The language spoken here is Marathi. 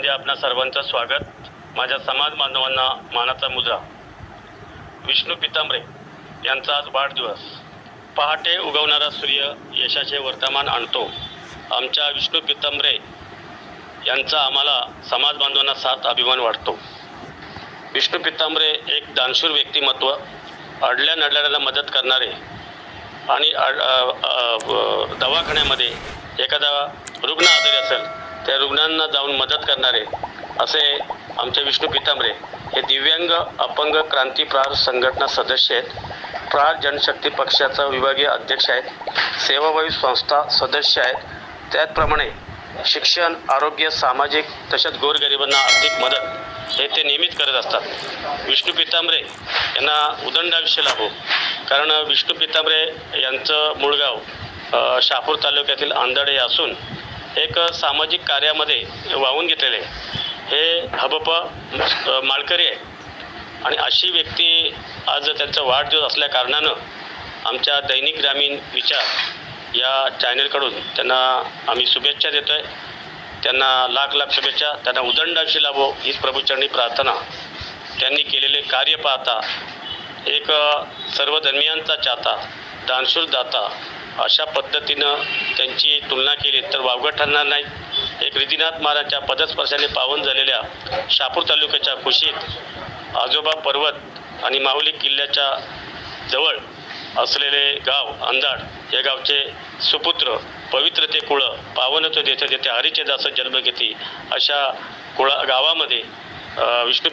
चॅनलमध्ये आपणा सर्वांचं स्वागत। माझ्या समाज बांधवांना मानाचा मुजरा। विष्णू पितांबरे यांचा आज वाढदिवस। पहाटे उगवणारा सूर्य यशाचे वर्तमान आणतो। आमच्या विष्णू पितांबरे यांचा आम्हाला समाज बांधवांना साथ अभिमान वाटतो। विष्णू पितांबरे एक दानशूर व्यक्तिमत्व, अडल्या नडल्याला मदत करणारे आणि दवाखान्यामध्ये एखादा रुग्ण आजारी असेल त्या रुग्णांना जाऊन मदत करणारे असे आमचे विष्णू पितांबरे हे दिव्यांग अपंग क्रांती प्रहार संघटना सदस्य आहेत। प्रहार जनशक्ती पक्षाचा विभागीय अध्यक्ष आहेत। सेवाभावी संस्था सदस्य आहेत। त्याचप्रमाणे शिक्षण, आरोग्य, सामाजिक तसेच गोरगरिबांना आर्थिक मदत हे ते नेहमीच करत असतात। विष्णू पितांबरे यांना उदंड आयुष्य लाभो, कारण विष्णू पितांबरे यांचं मूळ गाव शहापूर तालुक्यातील आंदडे असून एक सामाजिक कार्यामध्ये वाहून घेतलेले हे हबप माळकरी आहे। आणि अशी व्यक्ती आज त्यांचा वाढदिवस असल्या कारणानं आमच्या दैनिक ग्रामीण विचार या चॅनलकडून त्यांना आम्ही शुभेच्छा देतोय। त्यांना लाख लाख शुभेच्छा। त्यांना उदंड आयुष्य लाभो हीच प्रभूचरणी प्रार्थना। त्यांनी केलेले कार्य पाहता एक सर्व धर्मियांचा चाहता, दानशूर दाता अशा पद्धतीनं त्यांची तुलना केली तर वावगं ठरणार नाही। एक रिदिनाथ महाराजांच्या पदस्पर्शाने पावन झालेल्या शहापूर तालुक्याच्या कुशीत आजोबा पर्वत आणि माहुली किल्ल्याच्या जवळ असलेले गाव अंधाड या गावचे सुपुत्र पवित्र ते कुळ पावन तो देते देते हरीचे दास जन्म घेती अशा गावामध्ये विष्णू